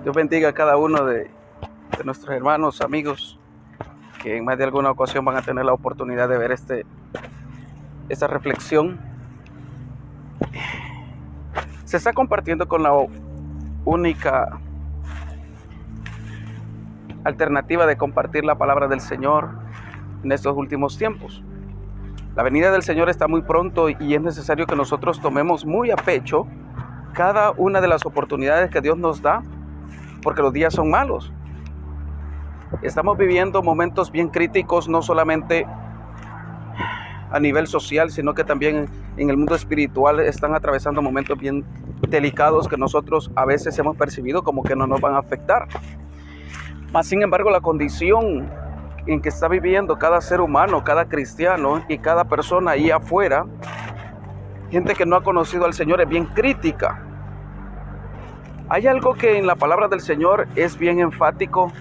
Dios bendiga a cada uno de nuestros hermanos, amigos, que en más de alguna ocasión van a tener la oportunidad de ver esta reflexión. Se está compartiendo con la única alternativa de compartir la palabra del Señor en estos últimos tiempos. La venida del Señor está muy pronto y es necesario que nosotros tomemos muy a pecho cada una de las oportunidades que Dios nos da, porque los días son malos. Estamos viviendo momentos bien críticos, no solamente a nivel social, sino que también en el mundo espiritual están atravesando momentos bien delicados que nosotros a veces hemos percibido como que no nos van a afectar. Mas, sin embargo, la condición en que está viviendo cada ser humano, cada cristiano y cada persona ahí afuera, gente que no ha conocido al Señor, es bien crítica. Hay algo que en la palabra del Señor es bien enfático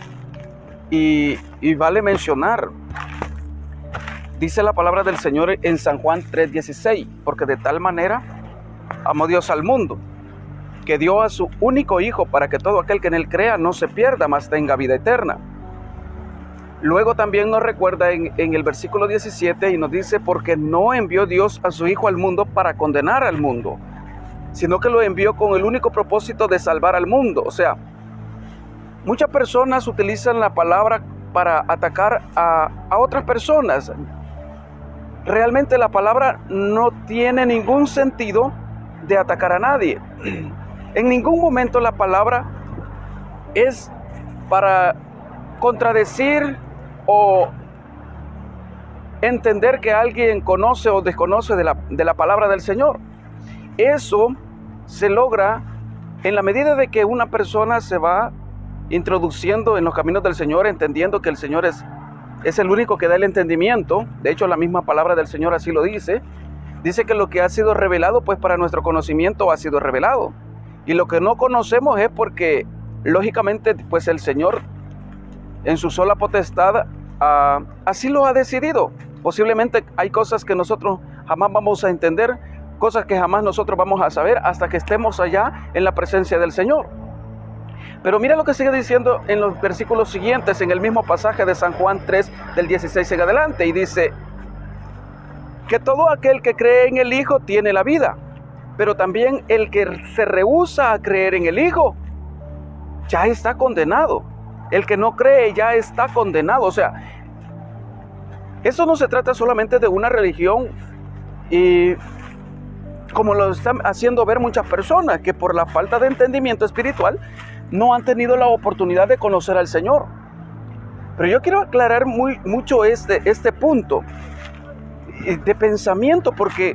y vale mencionar. Dice la palabra del Señor en San Juan 3:16, porque de tal manera amó Dios al mundo, que dio a su único Hijo para que todo aquel que en él crea no se pierda, mas tenga vida eterna. Luego también nos recuerda en el versículo 17 y nos dice, porque no envió Dios a su Hijo al mundo para condenar al mundo, sino que lo envió con el único propósito de salvar al mundo. O sea, muchas personas utilizan la palabra para atacar a otras personas. Realmente la palabra no tiene ningún sentido de atacar a nadie. En ningún momento la palabra es para contradecir o entender que alguien conoce o desconoce de la palabra del Señor. Eso se logra en la medida de que una persona se va introduciendo en los caminos del Señor, entendiendo que el Señor es el único que da el entendimiento. De hecho, la misma palabra del Señor así lo dice. Dice que lo que ha sido revelado, pues para nuestro conocimiento ha sido revelado. Y lo que no conocemos es porque, lógicamente, pues el Señor, en su sola potestad, así lo ha decidido. Posiblemente hay cosas que nosotros jamás vamos a entender, cosas que jamás nosotros vamos a saber hasta que estemos allá en la presencia del Señor. Pero mira lo que sigue diciendo en los versículos siguientes, en el mismo pasaje de San Juan 3, del 16 en adelante, y dice que todo aquel que cree en el Hijo tiene la vida, pero también el que se rehúsa a creer en el Hijo ya está condenado. El que no cree ya está condenado. O sea, eso no se trata solamente de una religión y como lo están haciendo ver muchas personas, que por la falta de entendimiento espiritual no han tenido la oportunidad de conocer al Señor. Pero yo quiero aclarar mucho este punto de pensamiento, porque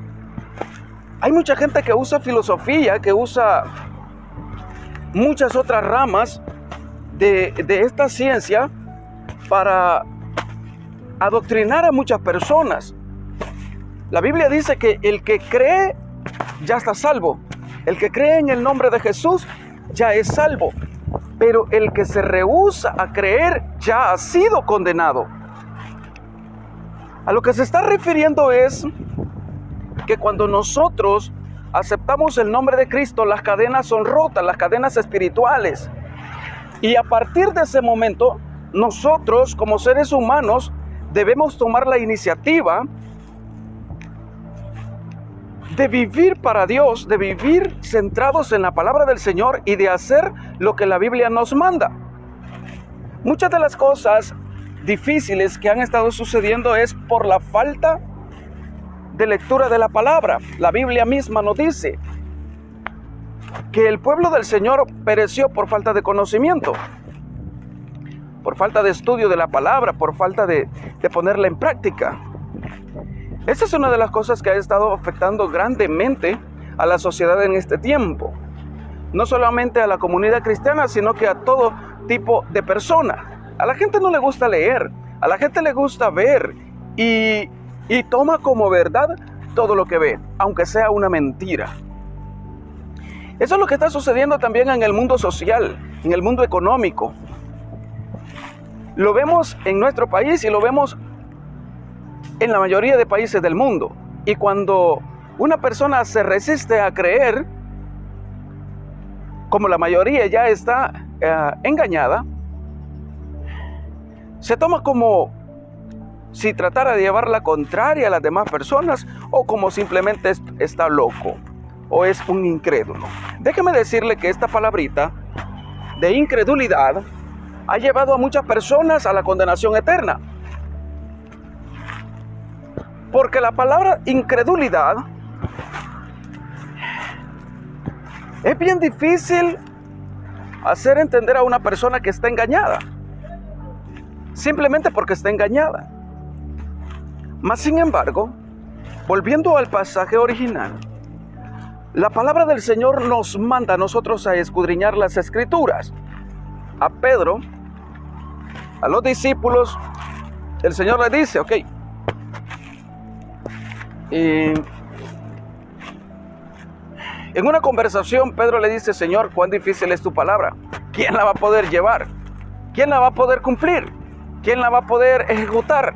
hay mucha gente que usa filosofía, que usa muchas otras ramas de esta ciencia para adoctrinar a muchas personas. La Biblia dice que el que cree ya está salvo. El que cree en el nombre de Jesús ya es salvo. Pero el que se rehúsa a creer ya ha sido condenado. A lo que se está refiriendo es que cuando nosotros aceptamos el nombre de Cristo, las cadenas son rotas, las cadenas espirituales. Y a partir de ese momento, nosotros como seres humanos debemos tomar la iniciativa de vivir para Dios, de vivir centrados en la palabra del Señor y de hacer lo que la Biblia nos manda. Muchas de las cosas difíciles que han estado sucediendo es por la falta de lectura de la palabra. La Biblia misma nos dice que el pueblo del Señor pereció por falta de conocimiento, por falta de estudio de la palabra, por falta de ponerla en práctica. Esa es una de las cosas que ha estado afectando grandemente a la sociedad en este tiempo. No solamente a la comunidad cristiana, sino que a todo tipo de personas. A la gente no le gusta leer, a la gente le gusta ver y toma como verdad todo lo que ve, aunque sea una mentira. Eso es lo que está sucediendo también en el mundo social, en el mundo económico. Lo vemos en nuestro país y lo vemos en la mayoría de países del mundo. Y cuando una persona se resiste a creer, como la mayoría ya está engañada, se toma como si tratara de llevar la contraria a las demás personas o como simplemente está loco o es un incrédulo. Déjeme decirle que esta palabrita de incredulidad ha llevado a muchas personas a la condenación eterna. Porque la palabra incredulidad es bien difícil hacer entender a una persona que está engañada, simplemente porque está engañada. Mas sin embargo, volviendo al pasaje original, la palabra del Señor nos manda a nosotros a escudriñar las Escrituras. A Pedro, a los discípulos, el Señor le dice, ok, y en una conversación Pedro le dice, Señor, cuán difícil es tu palabra. ¿Quién la va a poder llevar? ¿Quién la va a poder cumplir? ¿Quién la va a poder ejecutar?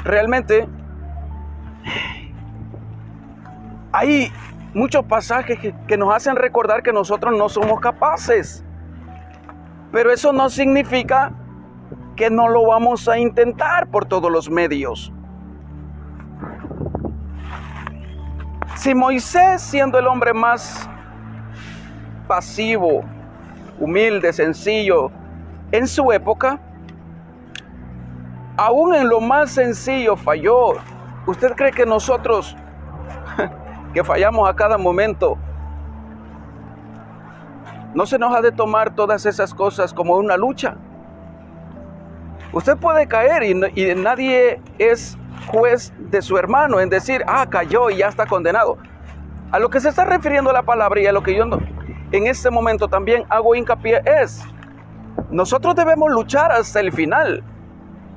Realmente hay muchos pasajes que nos hacen recordar que nosotros no somos capaces. Pero eso no significa que no lo vamos a intentar por todos los medios. Si Moisés, siendo el hombre más pasivo, humilde, sencillo, en su época, aún en lo más sencillo falló, ¿usted cree que nosotros, que fallamos a cada momento, no se nos ha de tomar todas esas cosas como una lucha? Usted puede caer y nadie es juez de su hermano en decir, cayó y ya está condenado. A lo que se está refiriendo la palabra y a lo que yo en este momento también hago hincapié es, nosotros debemos luchar hasta el final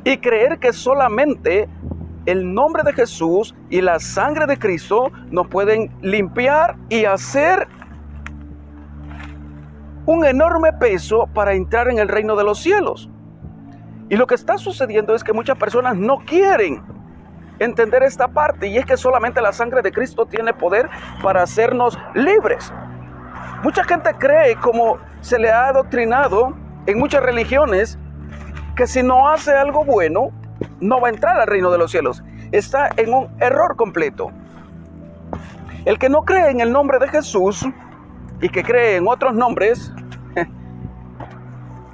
y creer que solamente el nombre de Jesús y la sangre de Cristo nos pueden limpiar y hacer un enorme peso para entrar en el reino de los cielos. Y lo que está sucediendo es que muchas personas no quieren entender esta parte, y es que solamente la sangre de Cristo tiene poder para hacernos libres. Mucha gente cree, como se le ha adoctrinado en muchas religiones, que si no hace algo bueno, no va a entrar al reino de los cielos. Está en un error completo. El que no cree en el nombre de Jesús y que cree en otros nombres,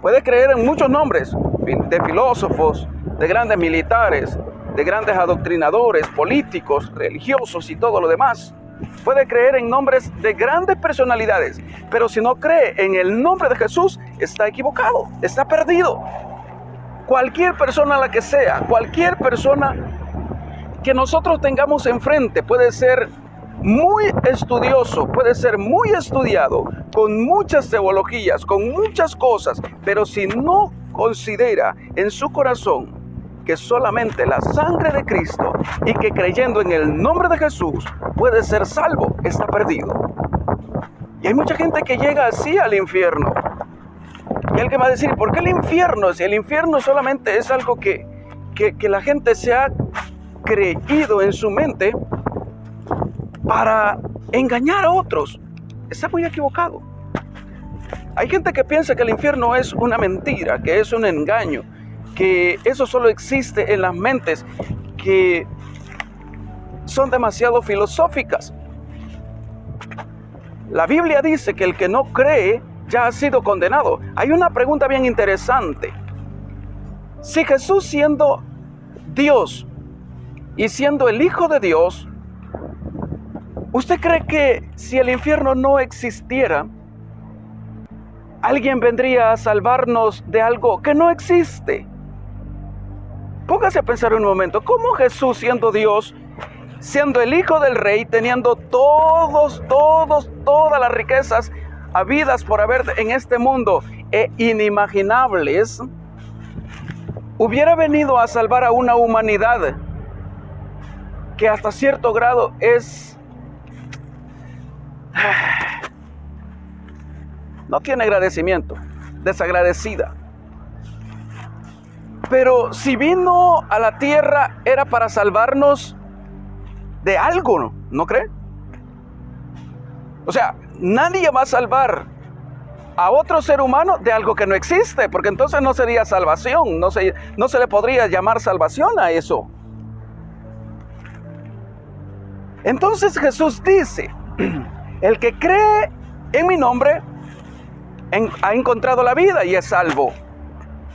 puede creer en muchos nombres de filósofos, de grandes militares, de grandes adoctrinadores, políticos, religiosos y todo lo demás. Puede creer en nombres de grandes personalidades, pero si no cree en el nombre de Jesús, está equivocado, está perdido. Cualquier persona la que sea, cualquier persona que nosotros tengamos enfrente puede ser muy estudioso, puede ser muy estudiado, con muchas teologías, con muchas cosas, pero si no considera en su corazón que solamente la sangre de Cristo y que creyendo en el nombre de Jesús puede ser salvo, está perdido. Y hay mucha gente que llega así al infierno. Y alguien va a decir, ¿por qué el infierno? Si el infierno solamente es algo que la gente se ha creído en su mente para engañar a otros. Está muy equivocado. Hay gente que piensa que el infierno es una mentira, que es un engaño, que eso solo existe en las mentes que son demasiado filosóficas. La Biblia dice que el que no cree ya ha sido condenado. Hay una pregunta bien interesante. Si Jesús, siendo Dios y siendo el Hijo de Dios, ¿usted cree que si el infierno no existiera, alguien vendría a salvarnos de algo que no existe? Póngase a pensar un momento, ¿cómo Jesús, siendo Dios, siendo el Hijo del Rey, teniendo todas las riquezas habidas por haber en este mundo e inimaginables, hubiera venido a salvar a una humanidad que hasta cierto grado no tiene agradecimiento, desagradecida? Pero si vino a la tierra era para salvarnos de algo, ¿no cree? O sea, nadie va a salvar a otro ser humano de algo que no existe, porque entonces no sería salvación, no se le podría llamar salvación a eso. Entonces Jesús dice, el que cree en mi nombre ha encontrado la vida y es salvo.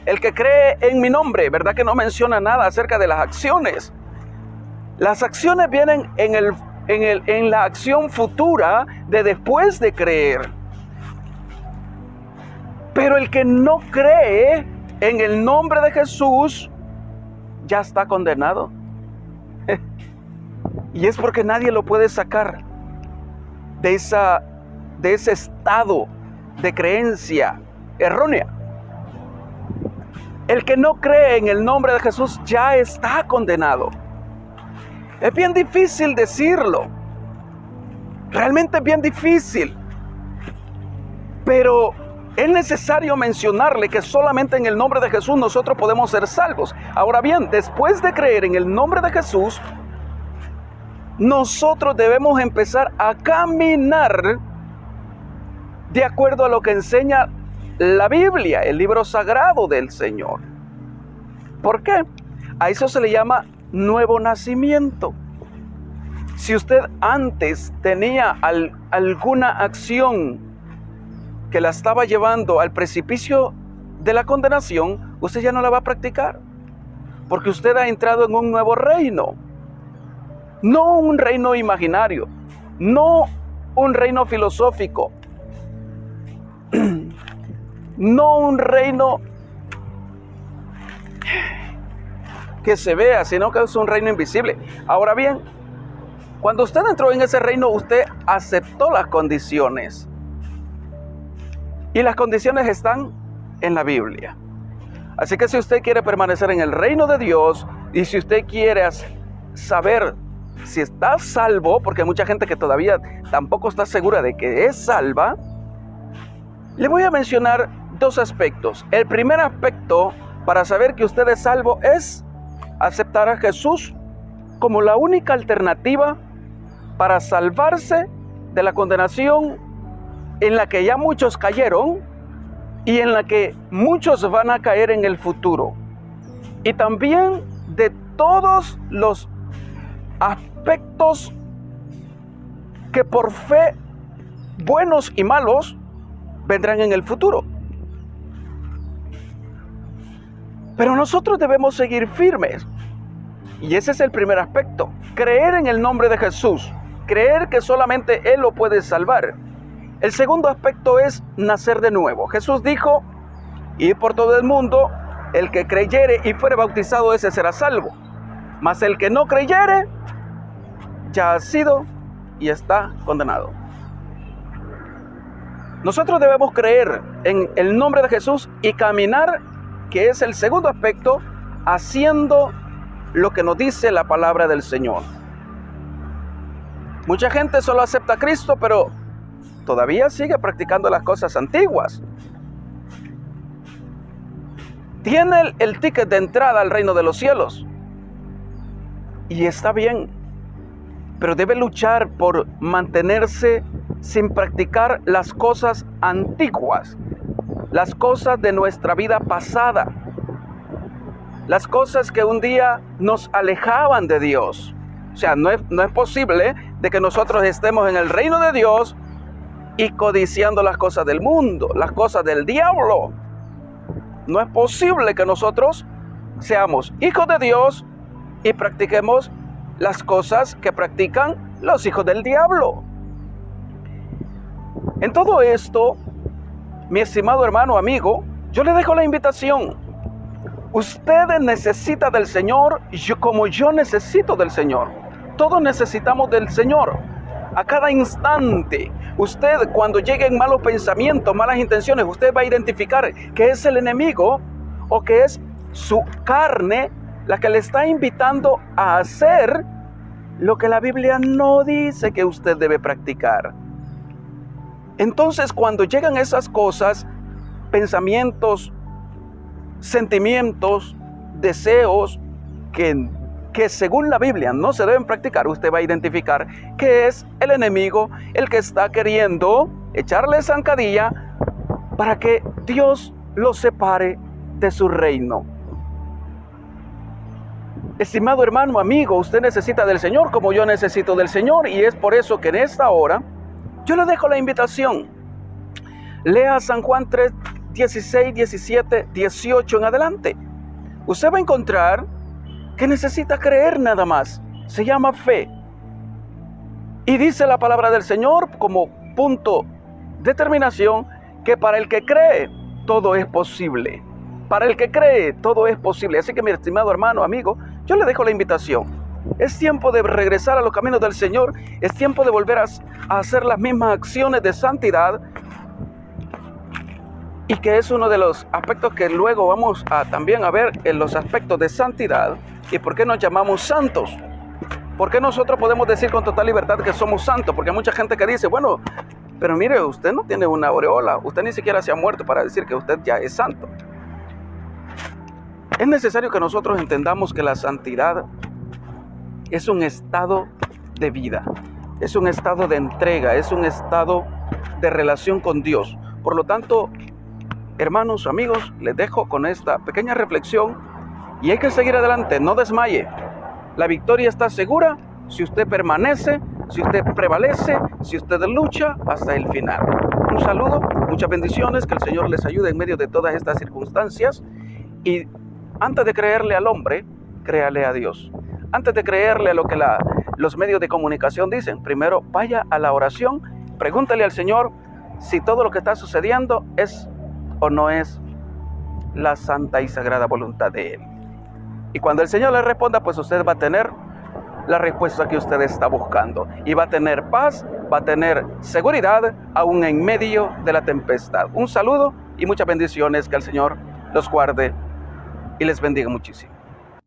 El que cree en mi nombre, ¿verdad que no menciona nada acerca de las acciones? Las acciones vienen en la acción futura de después de creer. Pero el que no cree en el nombre de Jesús ya está condenado. Y es porque nadie lo puede sacar de ese estado de creencia errónea. El que no cree en el nombre de Jesús ya está condenado. Es bien difícil decirlo. Realmente es bien difícil. Pero es necesario mencionarle que solamente en el nombre de Jesús nosotros podemos ser salvos. Ahora bien, después de creer en el nombre de Jesús, nosotros debemos empezar a caminar de acuerdo a lo que enseña la Biblia, el libro sagrado del Señor. ¿Por qué? A eso se le llama nuevo nacimiento. Si usted antes tenía alguna acción que la estaba llevando al precipicio de la condenación, usted ya no la va a practicar, porque usted ha entrado en un nuevo reino. No un reino imaginario, no un reino filosófico, no un reino que se vea, sino que es un reino invisible. Ahora bien, cuando usted entró en ese reino, usted aceptó las condiciones. Y las condiciones están en la Biblia. Así que si usted quiere permanecer en el reino de Dios, y si usted quiere saber si está salvo, porque hay mucha gente que todavía tampoco está segura de que es salva, le voy a mencionar dos aspectos. El primer aspecto para saber que usted es salvo es aceptar a Jesús como la única alternativa para salvarse de la condenación en la que ya muchos cayeron y en la que muchos van a caer en el futuro. Y también de todos los aspectos que por fe, buenos y malos, vendrán en el futuro. Pero nosotros debemos seguir firmes. Y ese es el primer aspecto. Creer en el nombre de Jesús. Creer que solamente Él lo puede salvar. El segundo aspecto es nacer de nuevo. Jesús dijo, ir por todo el mundo, el que creyere y fuere bautizado, ese será salvo. Mas el que no creyere, ya ha sido y está condenado. Nosotros debemos creer en el nombre de Jesús y caminar, que es el segundo aspecto, haciendo lo que nos dice la palabra del Señor. Mucha gente solo acepta a Cristo, pero todavía sigue practicando las cosas antiguas. Tiene el ticket de entrada al reino de los cielos. Y está bien, pero debe luchar por mantenerse sin practicar las cosas antiguas, las cosas de nuestra vida pasada, las cosas que un día nos alejaban de Dios. O sea, no es posible de que nosotros estemos en el reino de Dios y codiciando las cosas del mundo, las cosas del diablo. No es posible que nosotros seamos hijos de Dios y practiquemos las cosas que practican los hijos del diablo. En todo esto, mi estimado hermano, amigo, yo le dejo la invitación. Usted necesita del Señor como yo necesito del Señor. Todos necesitamos del Señor. A cada instante, usted cuando lleguen malos pensamientos, malas intenciones, usted va a identificar que es el enemigo o que es su carne la que le está invitando a hacer lo que la Biblia no dice que usted debe practicar. Entonces, cuando llegan esas cosas, pensamientos, sentimientos, deseos que según la Biblia no se deben practicar, usted va a identificar que es el enemigo el que está queriendo echarle zancadilla para que Dios los separe de su reino. Estimado hermano, amigo, usted necesita del Señor como yo necesito del Señor, y es por eso que en esta hora yo le dejo la invitación. Lea San Juan 3, 16, 17, 18 en adelante. Usted va a encontrar que necesita creer nada más. Se llama fe. Y dice la palabra del Señor como punto de terminación que para el que cree todo es posible. Para el que cree todo es posible. Así que mi estimado hermano, amigo, yo le dejo la invitación. Es tiempo de regresar a los caminos del Señor. Es tiempo de volver a hacer las mismas acciones de santidad. Y que es uno de los aspectos que luego vamos a también a ver en los aspectos de santidad. ¿Y por qué nos llamamos santos? ¿Por qué nosotros podemos decir con total libertad que somos santos? Porque hay mucha gente que dice, bueno, pero mire, usted no tiene una aureola. Usted ni siquiera se ha muerto para decir que usted ya es santo. Es necesario que nosotros entendamos que la santidad es un estado de vida, es un estado de entrega, es un estado de relación con Dios. Por lo tanto, hermanos, amigos, les dejo con esta pequeña reflexión y hay que seguir adelante, no desmaye. La victoria está segura si usted permanece, si usted prevalece, si usted lucha hasta el final. Un saludo, muchas bendiciones, que el Señor les ayude en medio de todas estas circunstancias. Y antes de creerle al hombre, créale a Dios. Antes de creerle a lo que los medios de comunicación dicen, primero vaya a la oración, pregúntale al Señor si todo lo que está sucediendo es o no es la santa y sagrada voluntad de Él. Y cuando el Señor le responda, pues usted va a tener la respuesta que usted está buscando. Y va a tener paz, va a tener seguridad, aún en medio de la tempestad. Un saludo y muchas bendiciones, que el Señor los guarde y les bendiga muchísimo.